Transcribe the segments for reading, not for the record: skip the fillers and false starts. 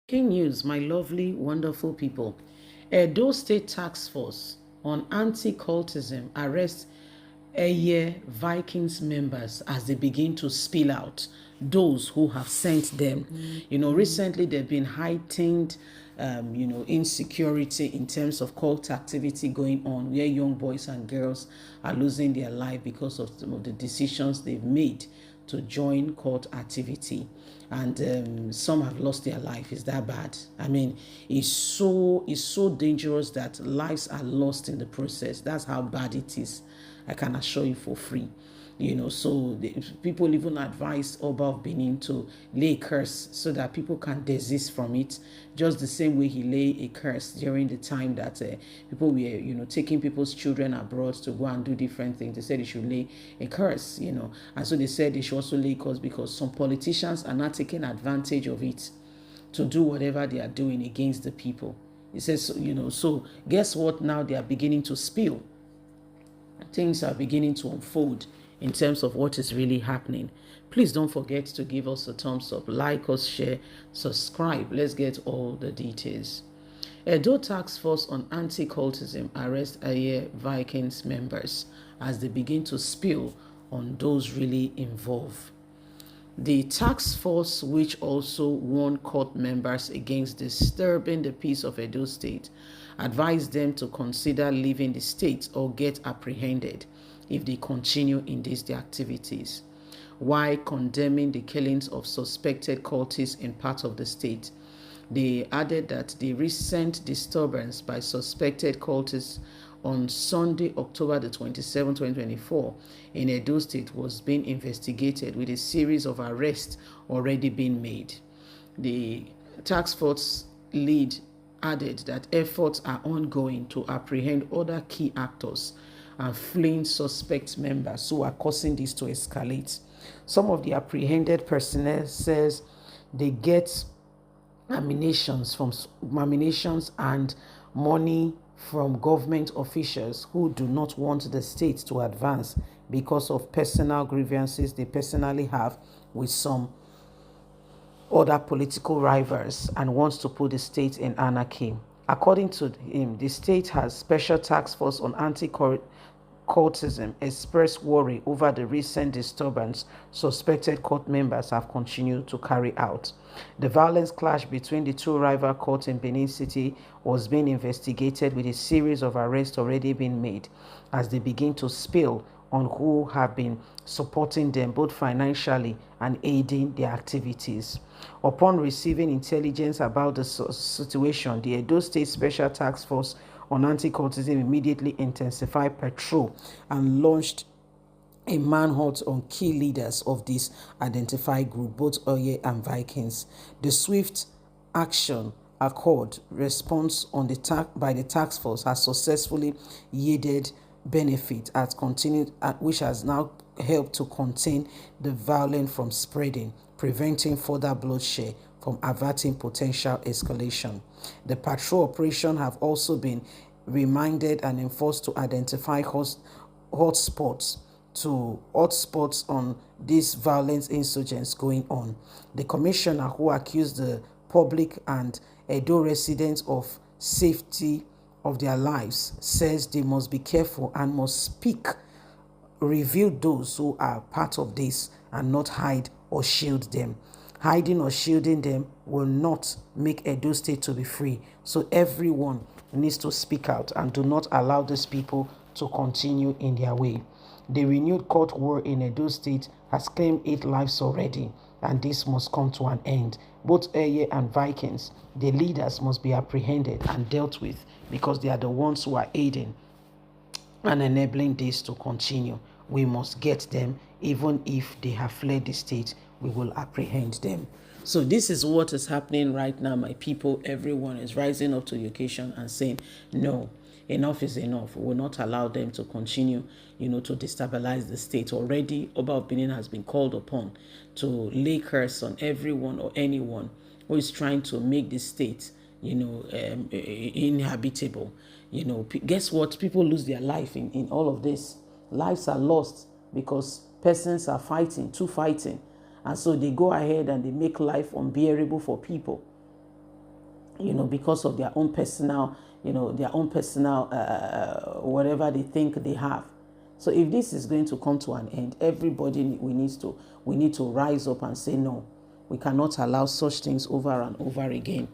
Breaking news, my lovely, wonderful people. Edo State Task Force on Anti-Cultism arrests Eiye Vikings members as they begin to spill out those who have sent them. Recently there have been heightened, insecurity in terms of cult activity going on, where young boys and girls are losing their life because of some of the decisions they've made to join cult activity, and some have lost their life. Is that bad? I mean, it's so dangerous that lives are lost in the process. That's how bad it is. I can assure you for free. So people even advise Oba of Benin to lay a curse so that people can desist from it, just the same way he lay a curse during the time that people were taking people's children abroad to go and do different things. They said they should lay a curse, and so they said they should also lay a curse because some politicians are not taking advantage of it to do whatever they are doing against the people. He says, so guess what? Now they are beginning to spill. Things are beginning to unfold in terms of what is really happening. Please don't forget to give us a thumbs up, like us, share, subscribe. Let's get all the details. Edo Task Force on Anti-Cultism arrests Eiye Vikings members as they begin to spill on those really involved. The task force, which also warned court members against disturbing the peace of Edo State, advised them to consider leaving the state or get apprehended if they continue in these their activities. While condemning the killings of suspected cultists in parts of the state, they added that the recent disturbance by suspected cultists on Sunday, October the 27th, 2024, in Edo State was being investigated, with a series of arrests already being made. The task force lead added that efforts are ongoing to apprehend other key actors and fleeing suspect members who are causing this to escalate. Some of the apprehended personnel says they get ammunitions and money from government officials who do not want the state to advance because of personal grievances they personally have with some other political rivals and wants to put the state in anarchy. According to him, the state has special task force on anti-cultism expressed worry over the recent disturbance suspected court members have continued to carry out. The violence clash between the two rival courts in Benin City was being investigated, with a series of arrests already being made as they begin to spill on who have been supporting them both financially and aiding their activities. Upon receiving intelligence about the situation, the Edo State Special Task Force on Anti-Cultism immediately intensified patrol and launched a manhunt on key leaders of this identified group, both Eiye and Vikings. The swift action accord response on by the task force has successfully yielded benefit as continued, which has now helped to contain the violence from spreading, preventing further bloodshed, from averting potential escalation. The patrol operation have also been reminded and enforced to identify hotspots on these violent insurgents going on. The commissioner, who accused the public and Edo residents of safety of their lives, says they must be careful and must reveal those who are part of this and not hide or shield them. Hiding or shielding them will not make Edo State to be free. So everyone needs to speak out and do not allow these people to continue in their way. The renewed court war in Edo State has claimed 8 lives already, and this must come to an end. Both Eiye and Vikings, the leaders, must be apprehended and dealt with because they are the ones who are aiding and enabling this to continue. We must get them. Even if they have fled the state, we will apprehend them. So this is what is happening right now, my people. Everyone is rising up to the occasion and saying, no, enough is enough. We will not allow them to continue, to destabilize the state. Already, Oba of Benin has been called upon to lay curse on everyone or anyone who is trying to make the state, inhabitable. Guess what? People lose their life in all of this. Lives are lost because persons are fighting. And so they go ahead and they make life unbearable for people. because of their own personal, whatever they think they have. So if this is going to come to an end, everybody, we need to rise up and say, no, we cannot allow such things over and over again.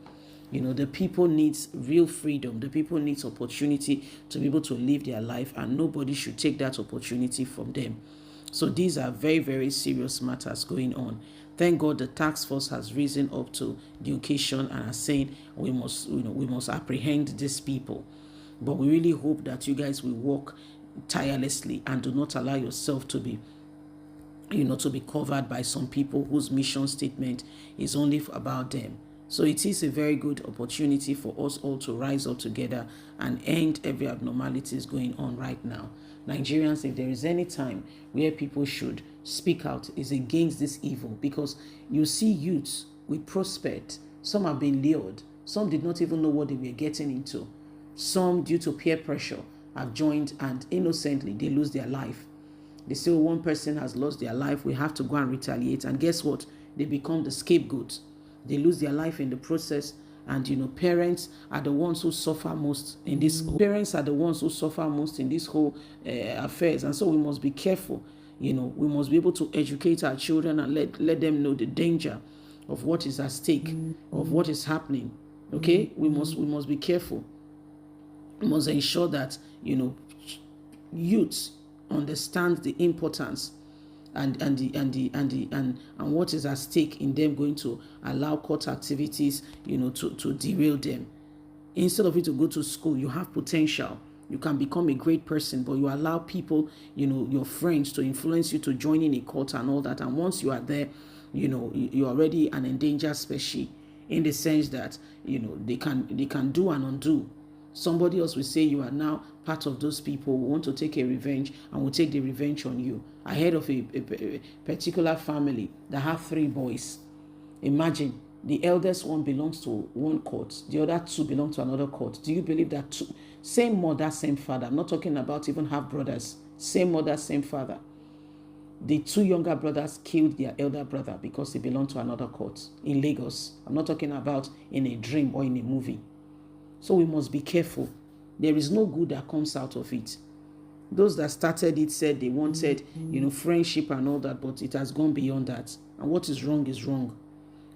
The people needs real freedom. The people needs opportunity to be able to live their life, and nobody should take that opportunity from them. So these are very, very serious matters going on. Thank God the task force has risen up to the occasion and are saying we must apprehend these people. But we really hope that you guys will work tirelessly and do not allow yourself to be covered by some people whose mission statement is only about them. So it is a very good opportunity for us all to rise up together and end every abnormalities going on right now. Nigerians, if there is any time where people should speak out, is against this evil, because you see youths with prospect. Some have been lured. Some did not even know what they were getting into. Some, due to peer pressure, have joined, and innocently they lose their life. They say, one person has lost their life, we have to go and retaliate. And guess what? They become the scapegoats. They lose their life in the process. And parents are the ones who suffer most in this. Parents are the ones who suffer most in this whole affairs. And so we must be careful. We must be able to educate our children and let them know the danger of what is at stake, of what is happening. Okay, we must be careful. We must ensure that youths understand the importance and what is at stake in them going to allow court activities, to derail them. Instead of you to go to school, you have potential. You can become a great person, but you allow people, your friends, to influence you to join in a court and all that. And once you are there, you're already an endangered species, in the sense that, they can do and undo. Somebody else will say you are now part of those people who want to take a revenge and will take the revenge on you. I heard of a particular family that have 3 boys. Imagine, the eldest one belongs to one court, the other 2 belong to another court. Do you believe that same mother, same father? I'm not talking about even half brothers. Same mother, same father. The 2 younger brothers killed their elder brother because he belonged to another court in Lagos. I'm not talking about in a dream or in a movie. So we must be careful. There is no good that comes out of it. Those that started it said they wanted, friendship and all that, but it has gone beyond that. And what is wrong is wrong.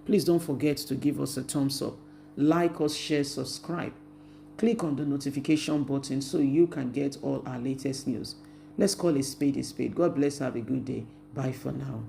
Please don't forget to give us a thumbs up. Like us, share, subscribe. Click on the notification button so you can get all our latest news. Let's call a spade a spade. God bless. Have a good day. Bye for now.